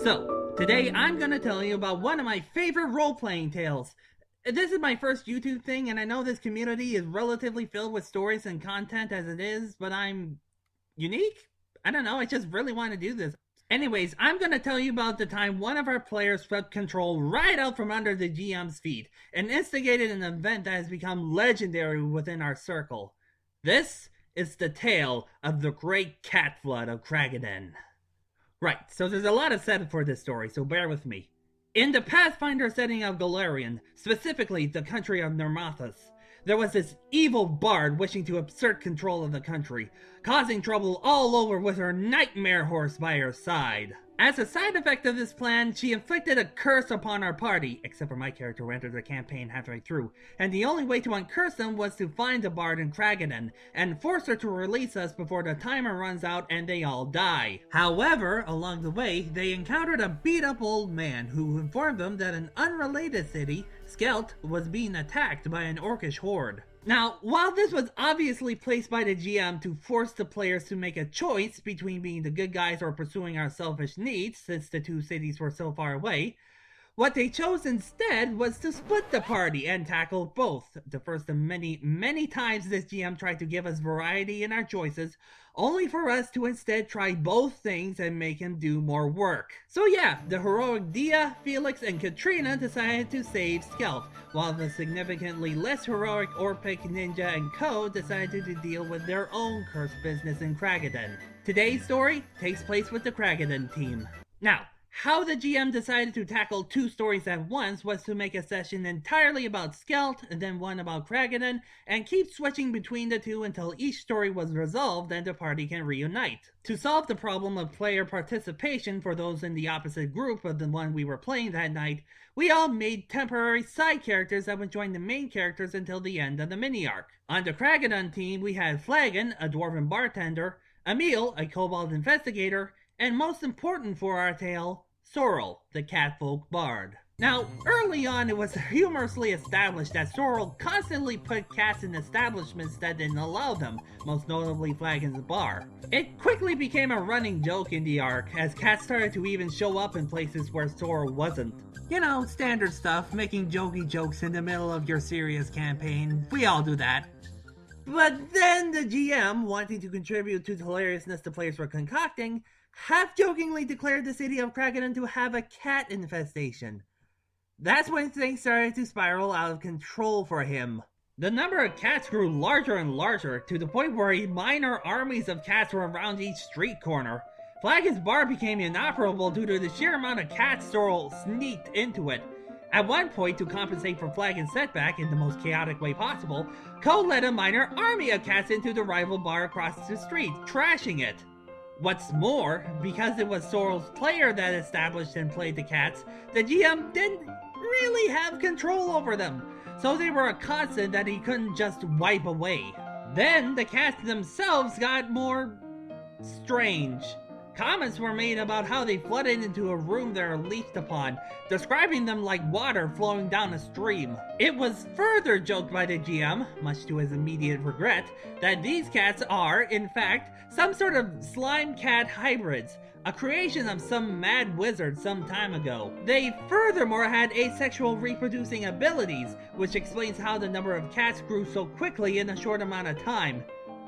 So, today I'm gonna tell you about one of my favorite role-playing tales. This is my first YouTube thing, and I know this community is relatively filled with stories and content as it is, but I'm unique? I don't know, I just really want to do this. Anyways, I'm gonna tell you about the time one of our players swept control right out from under the GM's feet and instigated an event that has become legendary within our circle. This is the tale of the Great Cat Flood of Kragaden. Right, so there's a lot of setup for this story, so bear with me. In the Pathfinder setting of Galarian, specifically the country of Nermathus, there was this evil bard wishing to assert control of the country, causing trouble all over with her nightmare horse by her side. As a side effect of this plan, she inflicted a curse upon our party, except for my character who entered the campaign halfway through, and the only way to uncurse them was to find the bard in Kragaden, and force her to release us before the timer runs out and they all die. However, along the way, they encountered a beat-up old man who informed them that an unrelated city, Skelt, was being attacked by an orcish horde. Now, while this was obviously placed by the GM to force the players to make a choice between being the good guys or pursuing our selfish needs, since the two cities were so far away, what they chose instead was to split the party and tackle both. The first of many times this GM tried to give us variety in our choices, only for us to instead try both things and make him do more work. So yeah, the heroic Dia, Felix, and Katrina decided to save Skelt, while the significantly less heroic Orpik, Ninja, and Co decided to deal with their own cursed business in Kragaden. Today's story takes place with the Kragaden team. Now, how the GM decided to tackle two stories at once was to make a session entirely about Skelt, and then one about Kragaden, and keep switching between the two until each story was resolved and the party can reunite. To solve the problem of player participation for those in the opposite group of the one we were playing that night, we all made temporary side characters that would join the main characters until the end of the mini-arc. On the Kragaden team, we had Flagon, a dwarven bartender, Emil, a kobold investigator, and most important for our tale, Sorrel, the catfolk bard. Now, early on it was humorously established that Sorrel constantly put cats in establishments that didn't allow them, most notably Flagon's bar. It quickly became a running joke in the arc, as cats started to even show up in places where Sorrel wasn't. You know, standard stuff, making jokey jokes in the middle of your serious campaign. We all do that. But then the GM, wanting to contribute to the hilariousness the players were concocting, half-jokingly declared the city of Kragaden to have a cat infestation. That's when things started to spiral out of control for him. The number of cats grew larger and larger, to the point where minor armies of cats were around each street corner. Flagon's bar became inoperable due to the sheer amount of cats Sorrel sneaked into it. At one point, to compensate for Flagon's setback in the most chaotic way possible, Cole led a minor army of cats into the rival bar across the street, trashing it. What's more, because it was Sorrel's player that established and played the cats, the GM didn't really have control over them, so they were a constant that he couldn't just wipe away. Then the cats themselves got more strange. Comments were made about how they flooded into a room they were leashed upon, describing them like water flowing down a stream. It was further joked by the GM, much to his immediate regret, that these cats are, in fact, some sort of slime cat hybrids, a creation of some mad wizard some time ago. They furthermore had asexual reproducing abilities, which explains how the number of cats grew so quickly in a short amount of time.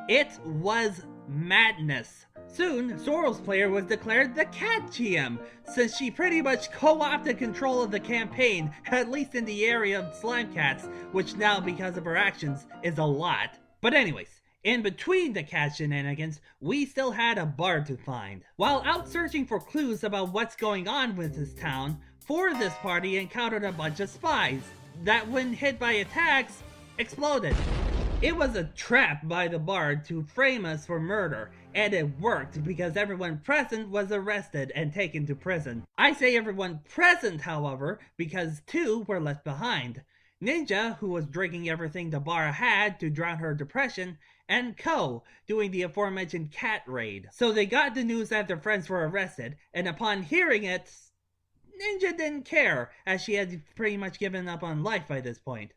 It was madness. Soon, Sorrel's player was declared the Cat GM, since she pretty much co-opted control of the campaign, at least in the area of slime cats, which now, because of her actions, is a lot. But anyways, in between the cat shenanigans, we still had a bard to find. While out searching for clues about what's going on with this town, four of this party encountered a bunch of spies that, when hit by attacks, exploded. It was a trap by the bard to frame us for murder, and it worked because everyone present was arrested and taken to prison. I say everyone present, however, because two were left behind. Ninja, who was drinking everything the bar had to drown her depression, and Co, doing the aforementioned cat raid. So they got the news that their friends were arrested, and upon hearing it, Ninja didn't care, as she had pretty much given up on life by this point.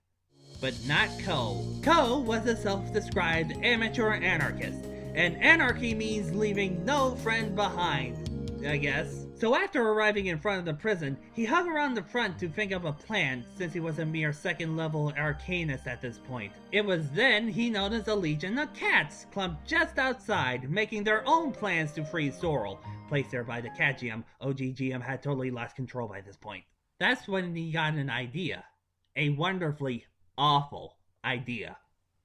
But not Co. Co was a self-described amateur anarchist, and anarchy means leaving no friend behind. I guess. So after arriving in front of the prison, he hung around the front to think up a plan, since he was a mere second level arcanist at this point. It was then he noticed a legion of cats clumped just outside, making their own plans to free Sorrel, placed there by the cat GM. OG GM had totally lost control by this point. That's when he got an idea. A wonderfully awful idea.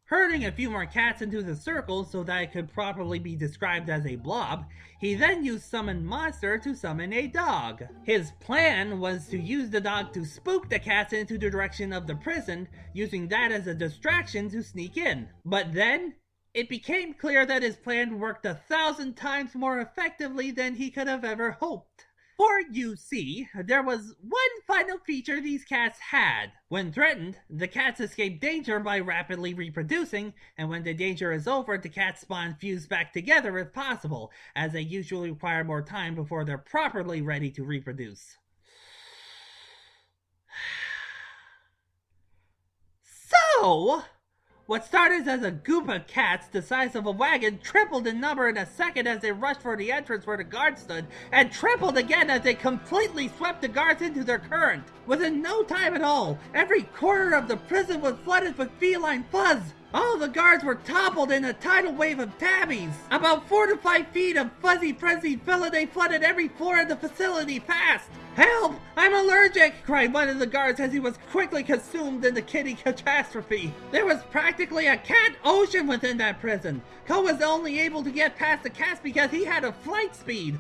Herding a few more cats into the circle so that it could properly be described as a blob, he then used Summon Monster to summon a dog. His plan was to use the dog to spook the cats into the direction of the prison, using that as a distraction to sneak in. But then, it became clear that his plan worked 1,000 times more effectively than he could have ever hoped. For you see, there was one final feature these cats had. When threatened, the cats escape danger by rapidly reproducing, and when the danger is over, the cats spawn fused back together if possible, as they usually require more time before they're properly ready to reproduce. So, what started as a group of cats the size of a wagon tripled in number in a second as they rushed for the entrance where the guards stood, and tripled again as they completely swept the guards into their current. Within no time at all, every corner of the prison was flooded with feline fuzz. All the guards were toppled in a tidal wave of tabbies. About 4 to 5 feet of fuzzy frenzied feline flooded every floor of the facility fast. "Help! I'm allergic!" cried one of the guards as he was quickly consumed in the kitty catastrophe. There was practically a cat ocean within that prison. Ko was only able to get past the cats because he had a flight speed.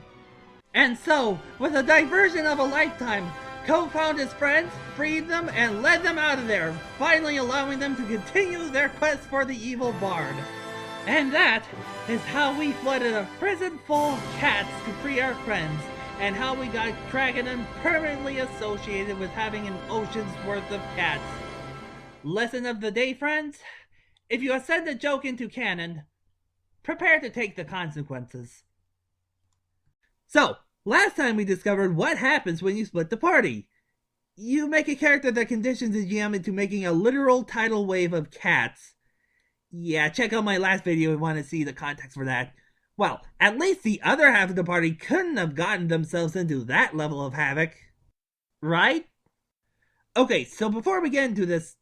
And so, with a diversion of a lifetime, Ko found his friends, freed them, and led them out of there, finally allowing them to continue their quest for the evil bard. And that is how we flooded a prison full of cats to free our friends, and how we got Dragonon permanently associated with having an ocean's worth of cats. Lesson of the day, friends? If you ascend a joke into canon, prepare to take the consequences. So, last time we discovered what happens when you split the party. You make a character that conditions the GM into making a literal tidal wave of cats. Yeah, check out my last video if you want to see the context for that. Well, at least the other half of the party couldn't have gotten themselves into that level of havoc. Right? Okay, so before we get into this,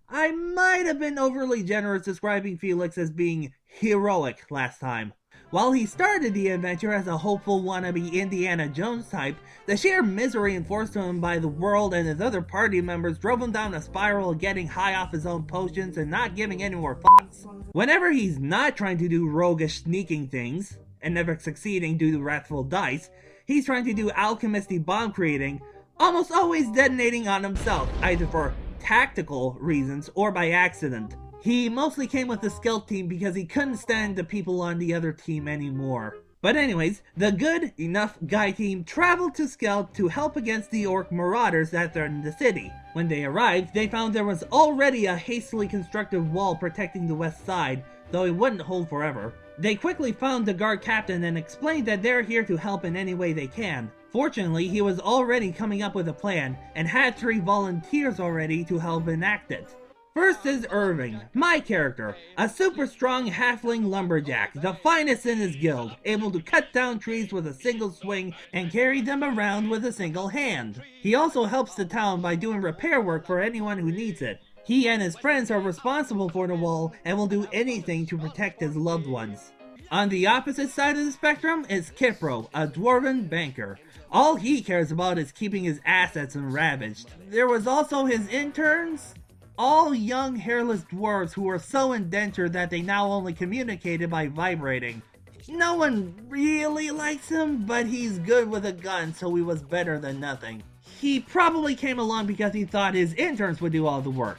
I might have been overly generous describing Felix as being heroic last time. While he started the adventure as a hopeful wannabe Indiana Jones type, the sheer misery enforced on him by the world and his other party members drove him down a spiral of getting high off his own potions and not giving any more fucks. Whenever he's not trying to do roguish sneaking things, and never succeeding due to wrathful dice, he's trying to do alchemisty bomb creating, almost always detonating on himself, either for tactical reasons or by accident. He mostly came with the Skelt team because he couldn't stand the people on the other team anymore. But anyways, the good enough guy team traveled to Skelt to help against the orc marauders that threatened the city. When they arrived, they found there was already a hastily constructed wall protecting the west side, though it wouldn't hold forever. They quickly found the guard captain and explained that they're here to help in any way they can. Fortunately, he was already coming up with a plan, and had 3 volunteers already to help enact it. First is Irving, my character, a super strong halfling lumberjack, the finest in his guild, able to cut down trees with a single swing and carry them around with a single hand. He also helps the town by doing repair work for anyone who needs it. He and his friends are responsible for the wall and will do anything to protect his loved ones. On the opposite side of the spectrum is Kipro, a dwarven banker. All he cares about is keeping his assets unravaged. There was also his interns, all young hairless dwarves who were so indentured that they now only communicated by vibrating. No one really likes him, but he's good with a gun, so he was better than nothing. He probably came along because he thought his interns would do all the work.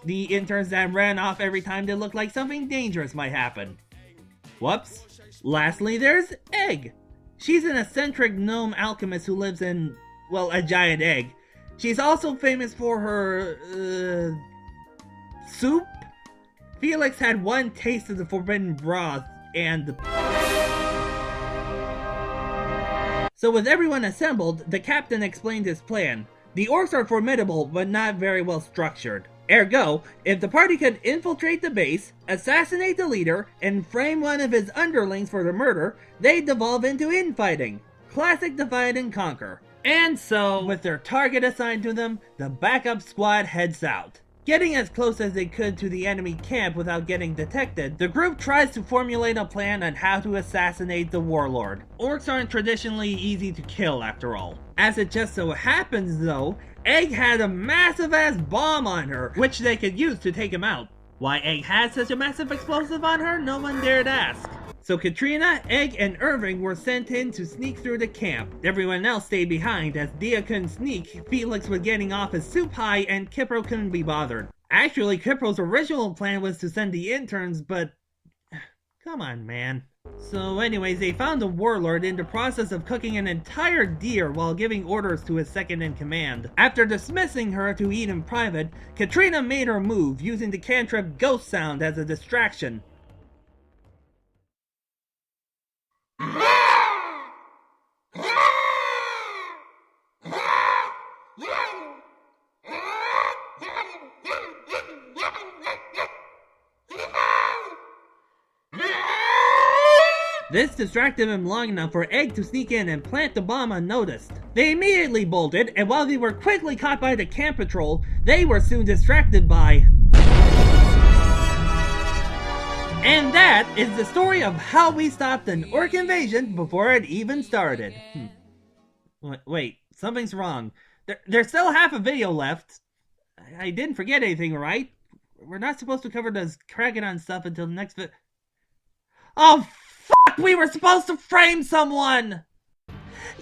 The interns that ran off every time they looked like something dangerous might happen. Whoops. Lastly, there's Egg. She's an eccentric gnome alchemist who lives in, well, a giant egg. She's also famous for her, soup? Felix had one taste of the forbidden broth, and... So with everyone assembled, the captain explained his plan. The orcs are formidable, but not very well structured. Ergo, if the party could infiltrate the base, assassinate the leader, and frame one of his underlings for the murder, they'd devolve into infighting. classic divide and conquer. And so, with their target assigned to them, the backup squad heads out. Getting as close as they could to the enemy camp without getting detected, the group tries to formulate a plan on how to assassinate the warlord. Orcs aren't traditionally easy to kill after all. As it just so happens though, Egg had a massive ass bomb on her, which they could use to take him out. Why Egg had such a massive explosive on her, no one dared ask. So Katrina, Egg, and Irving were sent in to sneak through the camp. Everyone else stayed behind as Dia couldn't sneak, Felix was getting off his soup high, and Kipro couldn't be bothered. Actually, Kipro's original plan was to send the interns, but... come on, man. So anyways, they found the warlord in the process of cooking an entire deer while giving orders to his second-in-command. After dismissing her to eat in private, Katrina made her move, using the cantrip Ghost Sound as a distraction. This distracted him long enough for Egg to sneak in and plant the bomb unnoticed. They immediately bolted, and while they were quickly caught by the camp patrol, they were soon distracted by... And that is the story of how we stopped an orc invasion before it even started. Wait, something's wrong. There's still half a video left. I didn't forget anything, right? We're not supposed to cover this Kragadon stuff until the next Oh, fuck! We were supposed to frame someone!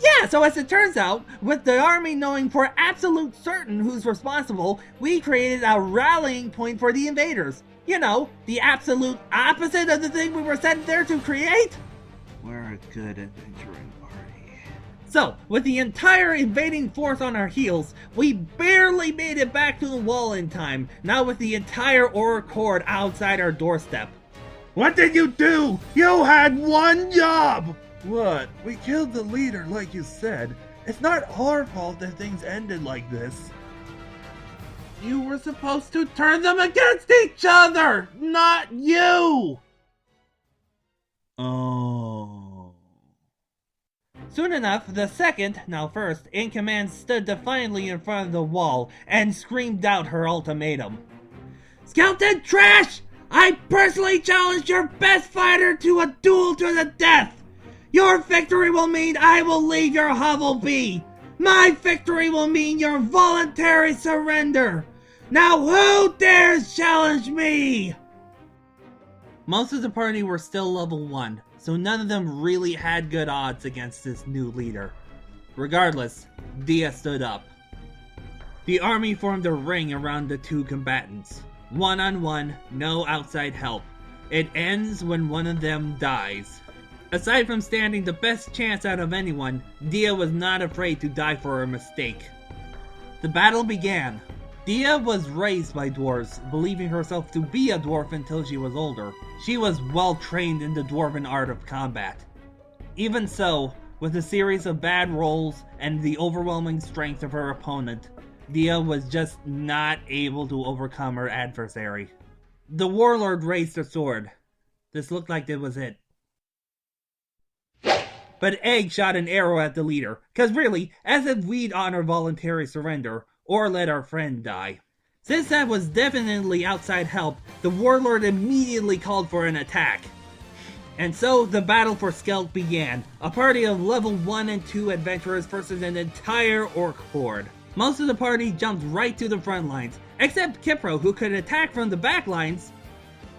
Yeah, so as it turns out, with the army knowing for absolute certain who's responsible, we created a rallying point for the invaders. You know, the absolute opposite of the thing we were sent there to create? We're a good adventuring party. So, with the entire invading force on our heels, we barely made it back to the wall in time, now with the entire orc horde outside our doorstep. What did you do? You had one job! What? We killed the leader like you said. It's not our fault that things ended like this. You were supposed to turn them against each other, not you! Oh. Soon enough, the second, now first, in command stood defiantly in front of the wall and screamed out her ultimatum. Skeleton trash! I personally challenge your best fighter to a duel to the death! Your victory will mean I will leave your hovel be! My victory will mean your voluntary surrender! Now who dares challenge me? Most of the party were still level 1, so none of them really had good odds against this new leader. Regardless, Dia stood up. The army formed a ring around the two combatants. One-on-one, no outside help. It ends when one of them dies. Aside from standing the best chance out of anyone, Dia was not afraid to die for a mistake. The battle began. Dia was raised by dwarves, believing herself to be a dwarf until she was older. She was well trained in the dwarven art of combat. Even so, with a series of bad rolls and the overwhelming strength of her opponent, Dia was just not able to overcome her adversary. The warlord raised a sword. This looked like it was it. But Egg shot an arrow at the leader, cause really, as if we'd honor voluntary surrender, or let our friend die. Since that was definitely outside help, the warlord immediately called for an attack. And so, the battle for Skelt began, a party of level 1 and 2 adventurers versus an entire orc horde. Most of the party jumped right to the front lines, except Kipro, who could attack from the back lines.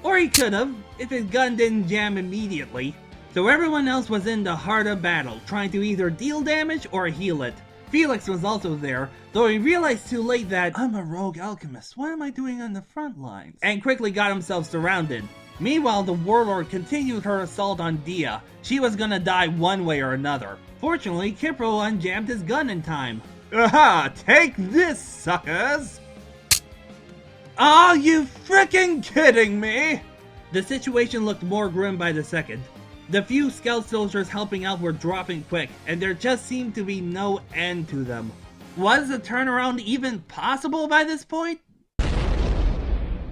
Or he could've, if his gun didn't jam immediately. So everyone else was in the heart of battle, trying to either deal damage or heal it. Felix was also there, though he realized too late that I'm a rogue alchemist, what am I doing on the front lines? And quickly got himself surrounded. Meanwhile, the warlord continued her assault on Dia. She was gonna die one way or another. Fortunately, Kipro unjammed his gun in time. Aha! Take this, suckers! Are you freaking kidding me? The situation looked more grim by the second. The few Skelt soldiers helping out were dropping quick, and there just seemed to be no end to them. Was a turnaround even possible by this point?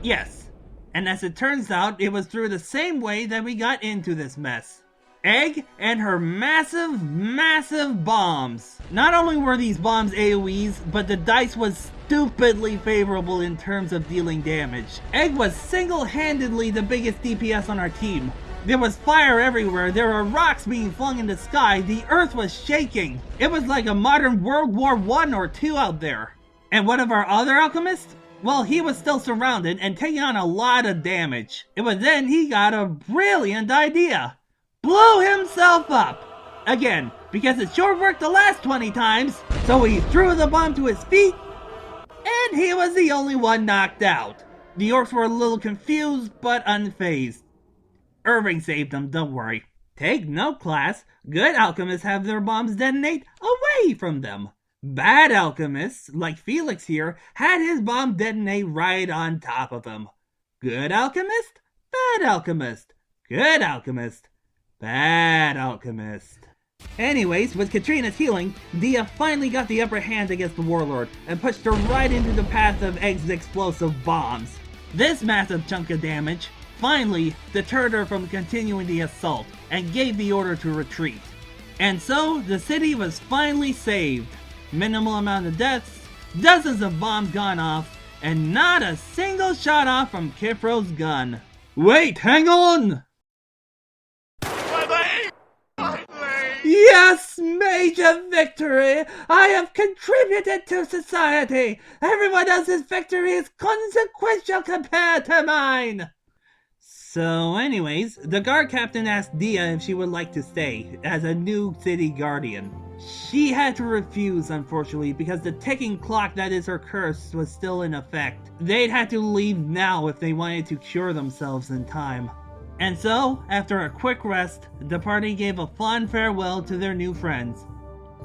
Yes. And as it turns out, it was through the same way that we got into this mess. Egg and her massive bombs. Not only were these bombs AoEs, but the dice was stupidly favorable in terms of dealing damage. Egg was single-handedly the biggest DPS on our team. There was fire everywhere, there were rocks being flung in the sky, the earth was shaking. It was like a modern World War I or II out there. And one of our other alchemists? Well, he was still surrounded and taking on a lot of damage. It was then he got a brilliant idea. Blew himself up! Again, because it sure worked the last 20 times, so he threw the bomb to his feet, and he was the only one knocked out. The orcs were a little confused, but unfazed. Irving saved them, don't worry. Take note, class. Good alchemists have their bombs detonate away from them. Bad alchemists, like Felix here, had his bomb detonate right on top of him. Good alchemist, bad alchemist. Good alchemist, bad alchemist. Anyways, with Katrina's healing, Dia finally got the upper hand against the warlord and pushed her right into the path of Egg's explosive bombs. This massive chunk of damage finally deterred her from continuing the assault and gave the order to retreat. And so, the city was finally saved. Minimal amount of deaths, dozens of bombs gone off, and not a single shot off from Kipro's gun. Wait, hang on! Yes, major victory! I have contributed to society! Everyone else's victory is consequential compared to mine! So anyways, the guard captain asked Dia if she would like to stay as a new city guardian. She had to refuse, unfortunately, because the ticking clock that is her curse was still in effect. They'd had to leave now if they wanted to cure themselves in time. And so, after a quick rest, the party gave a fond farewell to their new friends,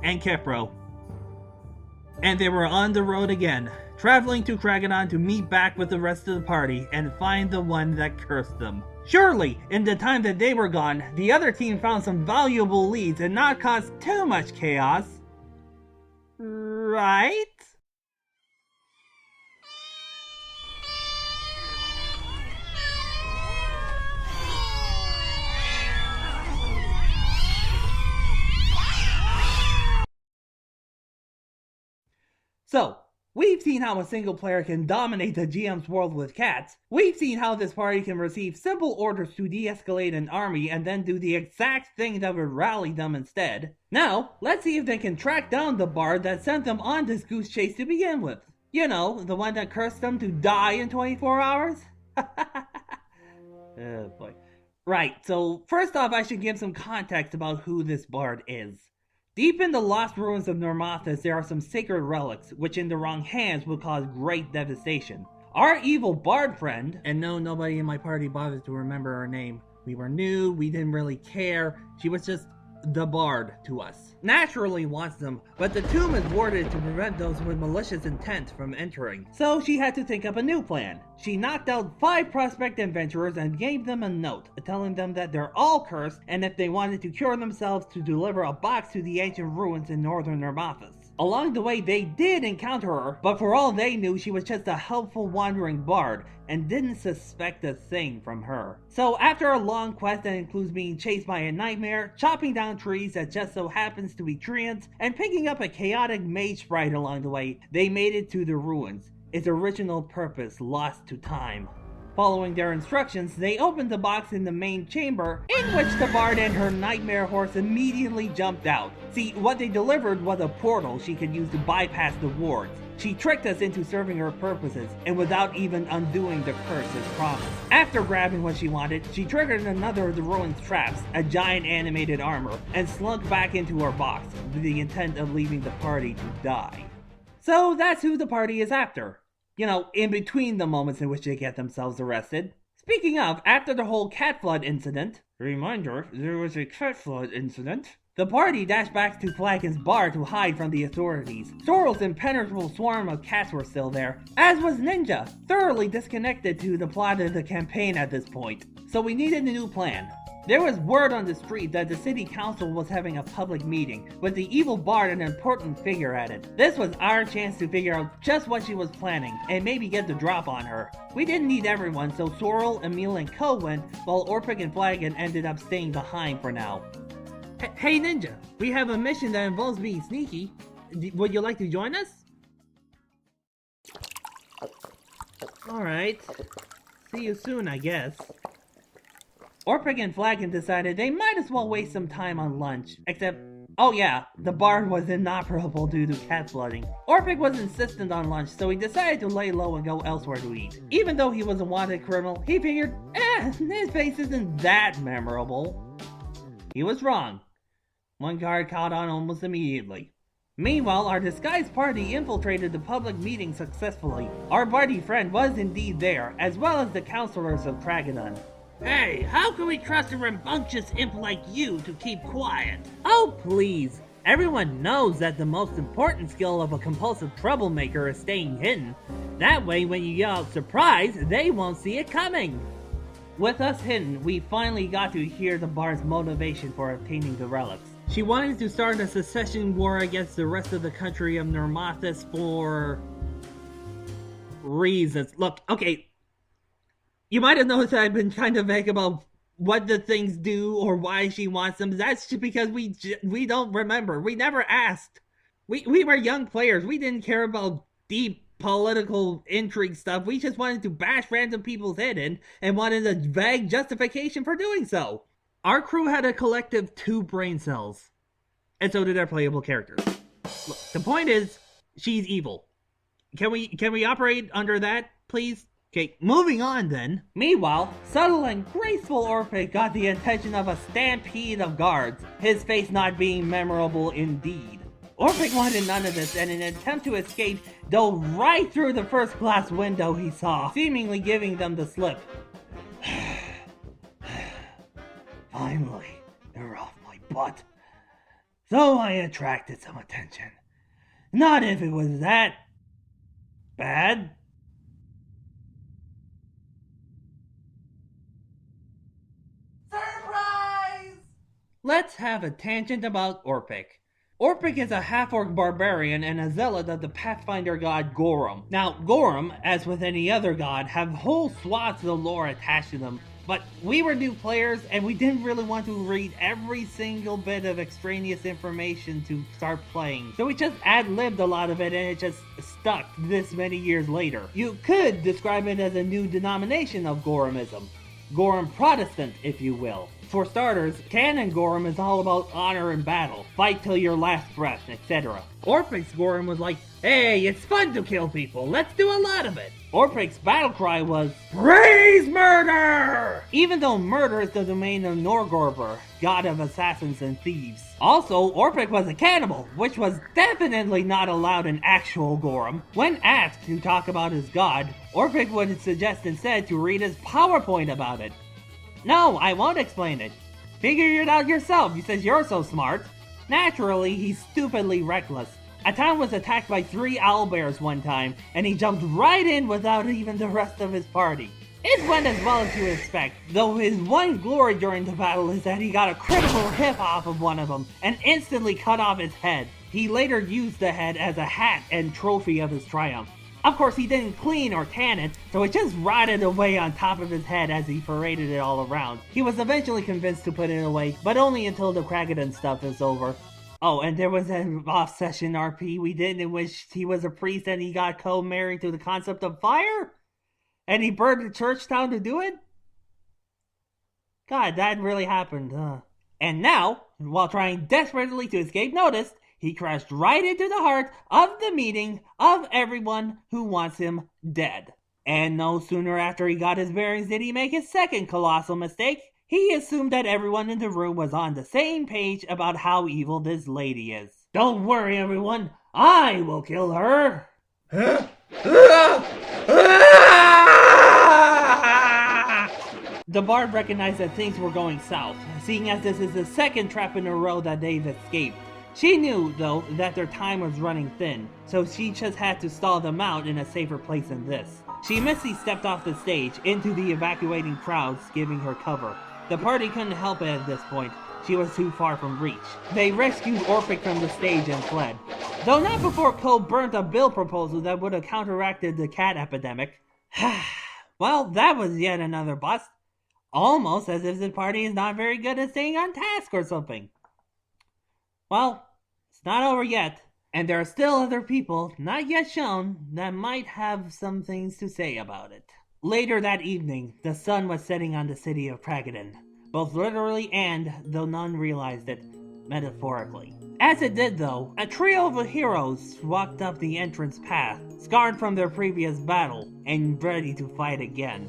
and Kipro. And they were on the road again, traveling to Kragadon to meet back with the rest of the party and find the one that cursed them. Surely, in the time that they were gone, the other team found some valuable leads and not caused too much chaos. Right? So, we've seen how a single player can dominate the GM's world with cats. We've seen how this party can receive simple orders to de-escalate an army and then do the exact thing that would rally them instead. Now, let's see if they can track down the bard that sent them on this goose chase to begin with. You know, the one that cursed them to die in 24 hours? Oh boy. Right, so first off I should give some context about who this bard is. Deep in the lost ruins of Normathus, there are some sacred relics, which in the wrong hands will cause great devastation. Our evil bard friend, and no, nobody in my party bothers to remember her name. We were new, we didn't really care, she was just the bard to us. Naturally wants them, but the tomb is warded to prevent those with malicious intent from entering. So she had to think up a new plan. She knocked out 5 prospect adventurers and gave them a note, telling them that they're all cursed, and if they wanted to cure themselves to deliver a box to the ancient ruins in northern Normathus. Along the way they did encounter her, but for all they knew she was just a helpful wandering bard, and didn't suspect a thing from her. So after a long quest that includes being chased by a nightmare, chopping down trees that just so happens to be treants, and picking up a chaotic mage sprite along the way, they made it to the ruins, its original purpose lost to time. Following their instructions, they opened the box in the main chamber, in which the bard and her nightmare horse immediately jumped out. See, what they delivered was a portal she could use to bypass the wards. She tricked us into serving her purposes, and without even undoing the curse as promised. After grabbing what she wanted, she triggered another of the ruins' traps, a giant animated armor, and slunk back into her box, with the intent of leaving the party to die. So that's who the party is after. You know, in between the moments in which they get themselves arrested. Speaking of, after the whole cat flood incident, reminder, there was a cat flood incident, the party dashed back to Flaken's bar to hide from the authorities. Sorrel's impenetrable swarm of cats were still there, as was Ninja, thoroughly disconnected to the plot of the campaign at this point. So we needed a new plan. There was word on the street that the city council was having a public meeting, with the evil bard an important figure at it. This was our chance to figure out just what she was planning, and maybe get the drop on her. We didn't need everyone, so Sorrel, Emil, and Co went, while Orpik and Flagon ended up staying behind for now. Hey Ninja, we have a mission that involves being sneaky. Would you like to join us? Alright. See you soon, I guess. Orpik and Flagon decided they might as well waste some time on lunch, except, oh yeah, the bard was inoperable due to cat flooding. Orpik was insistent on lunch, so he decided to lay low and go elsewhere to eat. Even though he was a wanted criminal, he figured, his face isn't that memorable. He was wrong. One guard caught on almost immediately. Meanwhile, our disguised party infiltrated the public meeting successfully. Our party friend was indeed there, as well as the counselors of Kragadon. Hey, how can we trust a rambunctious imp like you to keep quiet? Oh, please. Everyone knows that the most important skill of a compulsive troublemaker is staying hidden. That way, when you yell out surprise, they won't see it coming. With us hidden, we finally got to hear the bard's motivation for obtaining the relics. She wanted to start a secession war against the rest of the country of Nermathis for reasons. Look, okay, you might have noticed that I've been kind of vague about what the things do or why she wants them. That's just because we don't remember. We never asked. We were young players. We didn't care about deep political intrigue stuff. We just wanted to bash random people's head in and wanted a vague justification for doing so. Our crew had a collective 2 brain cells, and so did our playable characters. Look, the point is, she's evil. Can we operate under that, please? Okay, moving on then. Meanwhile, subtle and graceful Orpik got the attention of a stampede of guards, his face not being memorable indeed. Orpik wanted none of this, and in an attempt to escape, dove right through the first glass window he saw, seemingly giving them the slip. Finally, they're off my butt. So I attracted some attention. Not if it was that bad. Surprise! Let's have a tangent about Orpik. Orpik is a half-orc barbarian and a zealot of the Pathfinder god Gorum. Now, Gorum, as with any other god, have whole swaths of lore attached to them. But we were new players, and we didn't really want to read every single bit of extraneous information to start playing. So we just ad-libbed a lot of it, and it just stuck this many years later. You could describe it as a new denomination of Gorumism. Gorum Protestant, if you will. For starters, canon Gorum is all about honor in battle, fight till your last breath, etc. Orpik's Gorum was like, hey, it's fun to kill people, let's do a lot of it. Orpik's battle cry was, praise murder! Even though murder is the domain of Norgorber, god of assassins and thieves. Also, Orpik was a cannibal, which was definitely not allowed in actual Gorum. When asked to talk about his god, Orpik would suggest instead to read his PowerPoint about it. No, I won't explain it. Figure it out yourself, he says you're so smart. Naturally, he's stupidly reckless. A town was attacked by 3 owlbears one time, and he jumped right in without even the rest of his party. It went as well as you would expect, though his one glory during the battle is that he got a critical hit off of one of them, and instantly cut off his head. He later used the head as a hat and trophy of his triumph. Of course, he didn't clean or tan it, so it just rotted away on top of his head as he paraded it all around. He was eventually convinced to put it away, but only until the Kragadon stuff is over. Oh, and there was an off-session RP we did in which he was a priest and he got co-married to the concept of fire? And he burned the church down to do it? God, that really happened, huh? And now, while trying desperately to escape notice, he crashed right into the heart of the meeting of everyone who wants him dead. And no sooner after he got his bearings did he make his second colossal mistake. He assumed that everyone in the room was on the same page about how evil this lady is. Don't worry, everyone. I will kill her. The bard recognized that things were going south, seeing as this is the second trap in a row that they've escaped. She knew, though, that their time was running thin, so she just had to stall them out in a safer place than this. She misty stepped off the stage into the evacuating crowds, giving her cover. The party couldn't help it at this point. She was too far from reach. They rescued Orphic from the stage and fled. Though not before Cole burnt a bill proposal that would have counteracted the cat epidemic. Well, that was yet another bust. Almost as if the party is not very good at staying on task or something. Well, it's not over yet, and there are still other people, not yet shown, that might have some things to say about it. Later that evening, the sun was setting on the city of Kragadan, both literally and, though none realized it, metaphorically. As it did though, a trio of heroes walked up the entrance path, scarred from their previous battle, and ready to fight again.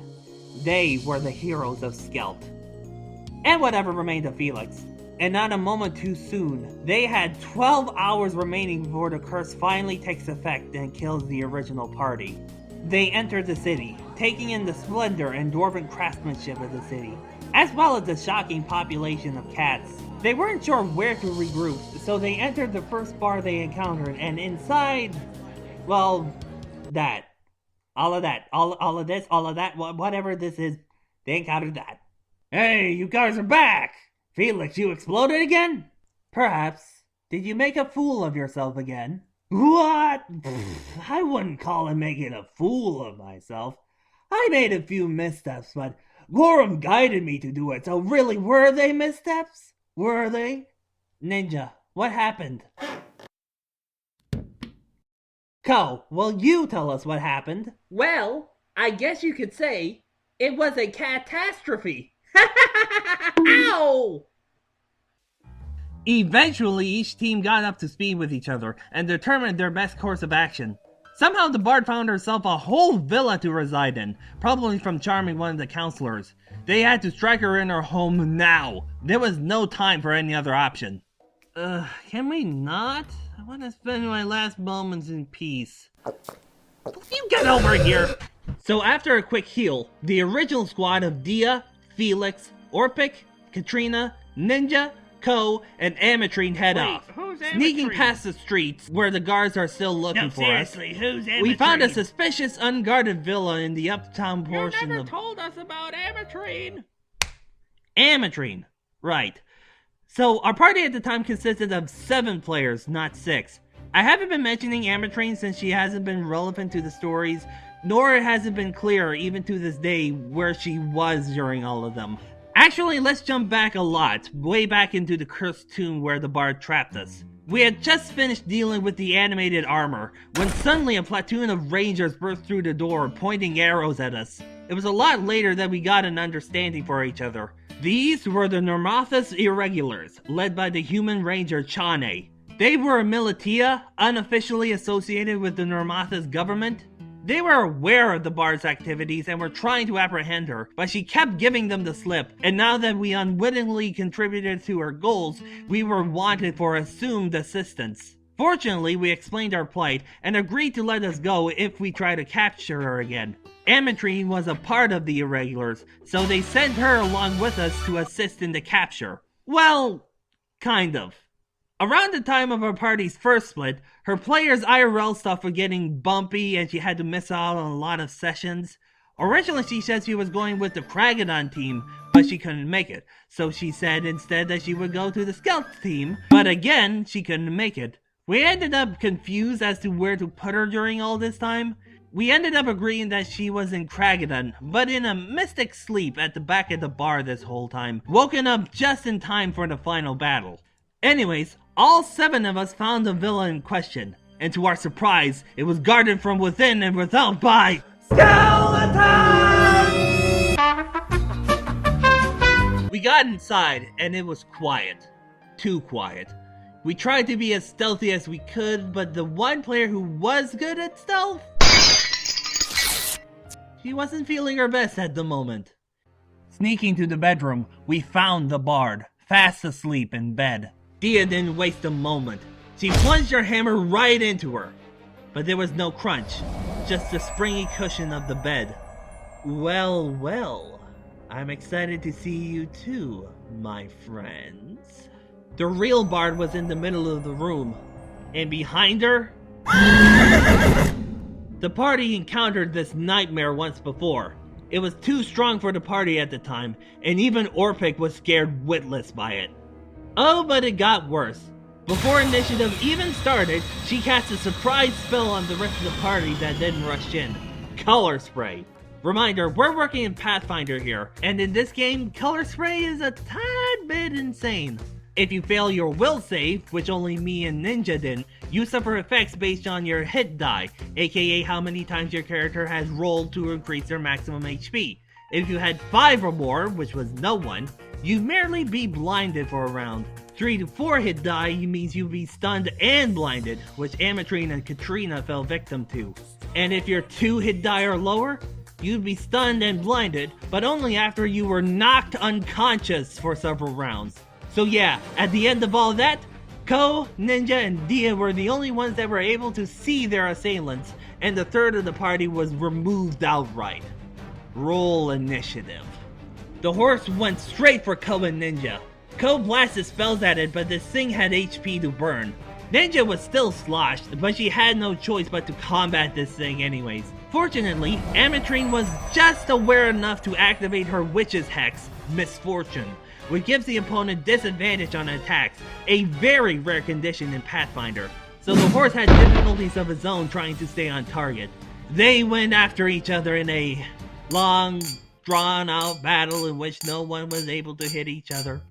They were the heroes of Skelt. And whatever remained of Felix. And not a moment too soon, they had 12 hours remaining before the curse finally takes effect and kills the original party. They entered the city, taking in the splendor and dwarven craftsmanship of the city, as well as the shocking population of cats. They weren't sure where to regroup, so they entered the first bar they encountered, and inside, well, that. All of that, all of this, all of that, whatever this is, they encountered that. Hey, you guys are back! Felix, you exploded again? Perhaps. Did you make a fool of yourself again? What? I wouldn't call it making a fool of myself. I made a few missteps, but Gorham guided me to do it, so really, were they missteps? Were they? Ninja, what happened? Ko, will you tell us what happened? Well, I guess you could say it was a catastrophe. Ow! Eventually, each team got up to speed with each other and determined their best course of action. Somehow the bard found herself a whole villa to reside in, probably from charming one of the counselors. They had to strike her in her home now. There was no time for any other option. Can we not? I want to spend my last moments in peace. You get over here! So after a quick heal, the original squad of Dia, Felix, Orphic, Katrina, Ninja, Ko, and Amatrine head off. Sneaking past the streets where the guards are still looking for us. Who's Amatrine? We found a suspicious unguarded villa in the uptown portion You never told us about Amatrine. Amatrine, right. So our party at the time consisted of 7 players, not 6. I haven't been mentioning Amatrine since she hasn't been relevant to the stories, nor it hasn't been clear even to this day where she was during all of them. Actually, let's jump back a lot, way back into the cursed tomb where the bard trapped us. We had just finished dealing with the animated armor, when suddenly a platoon of rangers burst through the door, pointing arrows at us. It was a lot later that we got an understanding for each other. These were the Normathus Irregulars, led by the human ranger Chane. They were a militia, unofficially associated with the Normathus government. They were aware of the bard's activities and were trying to apprehend her, but she kept giving them the slip, and now that we unwittingly contributed to her goals, we were wanted for assumed assistance. Fortunately, we explained our plight and agreed to let us go if we try to capture her again. Amatrine was a part of the Irregulars, so they sent her along with us to assist in the capture. Well, kind of. Around the time of our party's first split, her players' IRL stuff was getting bumpy and she had to miss out on a lot of sessions. Originally she said she was going with the Kragadan team, but she couldn't make it, so she said instead that she would go to the Skelt team, but again, she couldn't make it. We ended up confused as to where to put her during all this time. We ended up agreeing that she was in Kragadan, but in a mystic sleep at the back of the bar this whole time, woken up just in time for the final battle. Anyways, all 7 of us found the villa in question, and to our surprise, it was guarded from within and without by Skeleton! We got inside, and it was quiet. Too quiet. We tried to be as stealthy as we could, but the one player who was good at stealth, she wasn't feeling her best at the moment. Sneaking to the bedroom, we found the bard, fast asleep in bed. Dia didn't waste a moment. She plunged her hammer right into her. But there was no crunch, just the springy cushion of the bed. Well, well, I'm excited to see you too, my friends. The real bard was in the middle of the room, and behind her, the party encountered this nightmare once before. It was too strong for the party at the time, and even Orpik was scared witless by it. Oh, but it got worse. Before initiative even started, she cast a surprise spell on the rest of the party that didn't rush in. Color Spray. Reminder, we're working in Pathfinder here, and in this game, Color Spray is a tad bit insane. If you fail your will save, which only me and Ninja did, you suffer effects based on your hit die, aka how many times your character has rolled to increase their maximum HP. If you had 5 or more, which was no one, you'd merely be blinded for a round. 3 to 4 hit die means you'd be stunned and blinded, which Ametrine and Katrina fell victim to. And if you're 2 hit die or lower, you'd be stunned and blinded, but only after you were knocked unconscious for several rounds. So yeah, at the end of all that, Ko, Ninja, and Dia were the only ones that were able to see their assailants, and the third of the party was removed outright. Roll initiative. The horse went straight for Ko and Ninja. Ko blasted spells at it, but this thing had HP to burn. Ninja was still sloshed, but she had no choice but to combat this thing anyways. Fortunately, Ametrine was just aware enough to activate her witch's hex, Misfortune, which gives the opponent disadvantage on attacks, a very rare condition in Pathfinder. So the horse had difficulties of its own trying to stay on target. They went after each other in a long, drawn-out battle in which no one was able to hit each other.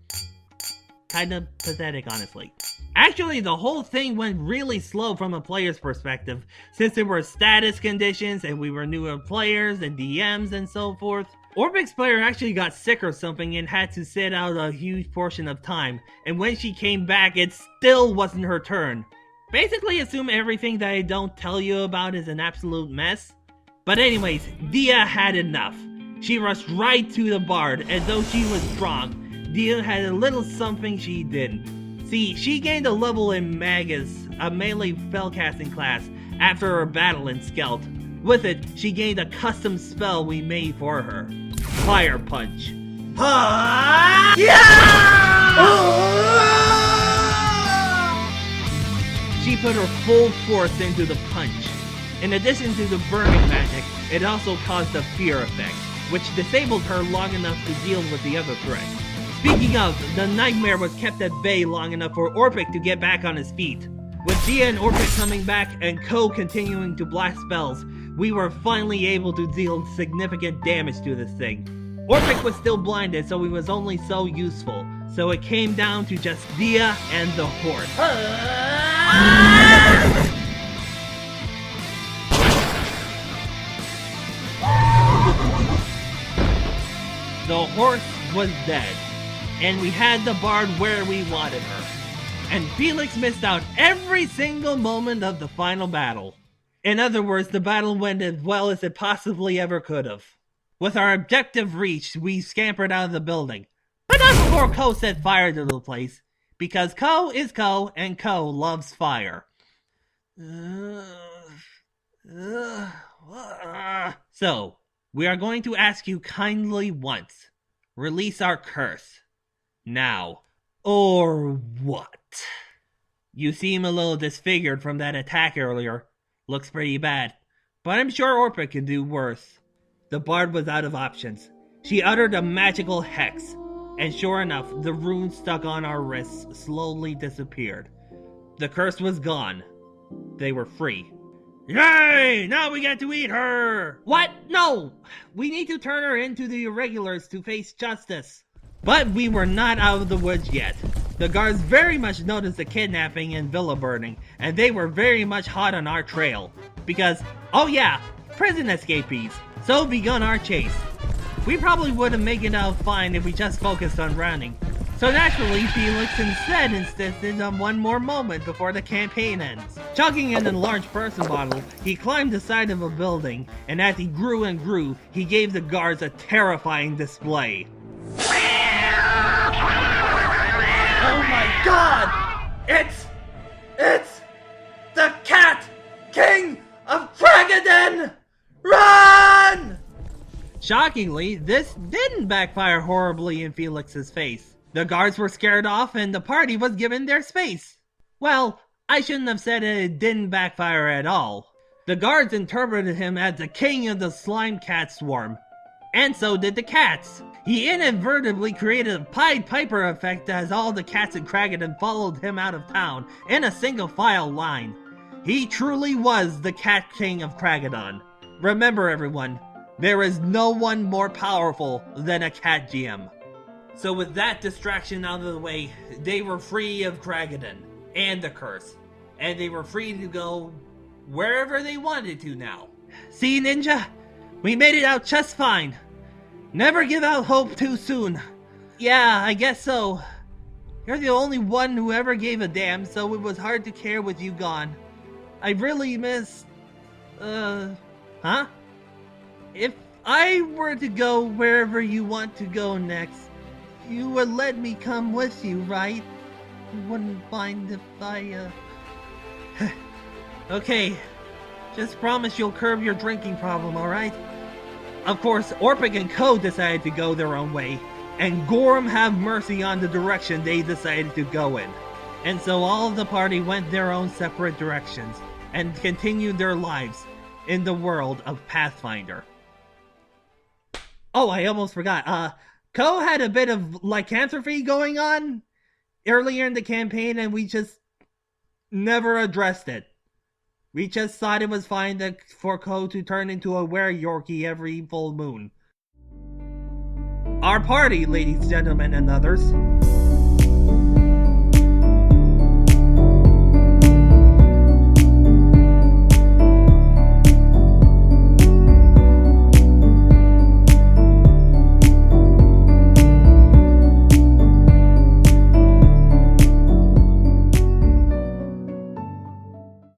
Kinda pathetic, honestly. Actually, the whole thing went really slow from a player's perspective, since there were status conditions and we were newer players and DMs and so forth. Orpik's player actually got sick or something and had to sit out a huge portion of time, and when she came back, it still wasn't her turn. Basically assume everything that I don't tell you about is an absolute mess. But anyways, Dia had enough. She rushed right to the bard, as though she was strong. Dia had a little something she didn't. See, she gained a level in Magus, a melee spellcasting class, after her battle in Skelt. With it, she gained a custom spell we made for her. Fire Punch. She put her full force into the punch. In addition to the burning magic, it also caused a fear effect, which disabled her long enough to deal with the other threat. Speaking of, the nightmare was kept at bay long enough for Orpik to get back on his feet. With Dia and Orpik coming back and Ko continuing to blast spells, we were finally able to deal significant damage to this thing. Orpik was still blinded, so he was only so useful, so it came down to just Dia and the horse. The horse was dead, and we had the bard where we wanted her. And Felix missed out every single moment of the final battle. In other words, the battle went as well as it possibly ever could have. With our objective reached, we scampered out of the building. But not before Ko set fire to the place, because Ko is Ko, and Ko loves fire. So, we are going to ask you kindly once. Release our curse. Now. Or what? You seem a little disfigured from that attack earlier. Looks pretty bad. But I'm sure Orpik can do worse. The bard was out of options. She uttered a magical hex. And sure enough, the runes stuck on our wrists slowly disappeared. The curse was gone. They were free. Yay! Now we get to eat her! What? No! We need to turn her into the irregulars to face justice. But we were not out of the woods yet. The guards very much noticed the kidnapping and villa burning, and they were very much hot on our trail. Because, oh yeah, prison escapees. So begun our chase. We probably would have made it out fine if we just focused on running. So naturally, Felix instead insisted on one more moment before the campaign ends. Chugging in a large person bottle, he climbed the side of a building, and as he grew and grew, he gave the guards a terrifying display. Oh my god! It's the Cat King of Dragaden! Run! Shockingly, this didn't backfire horribly in Felix's face. The guards were scared off and the party was given their space. Well, I shouldn't have said it didn't backfire at all. The guards interpreted him as the king of the slime cat swarm. And so did the cats. He inadvertently created a Pied Piper effect as all the cats in Craggadon followed him out of town in a single file line. He truly was the Cat King of Craggadon. Remember everyone, there is no one more powerful than a cat GM. So with that distraction out of the way, they were free of Craggadon and the curse. And they were free to go wherever they wanted to now. See, Ninja? We made it out just fine. Never give out hope too soon. Yeah, I guess so. You're the only one who ever gave a damn, so it was hard to care with you gone. I really miss... huh? If I were to go wherever you want to go next, you would let me come with you, right? You wouldn't mind if I, Okay, just promise you'll curb your drinking problem, alright? Of course, Orpik and Co. decided to go their own way, and Gorham have mercy on the direction they decided to go in. And so all of the party went their own separate directions, and continued their lives in the world of Pathfinder. Oh, I almost forgot, Co had a bit of lycanthropy going on earlier in the campaign, and we just never addressed it. We just thought it was fine for Co to turn into a were-Yorkie every full moon. Our party, ladies, gentlemen, and others,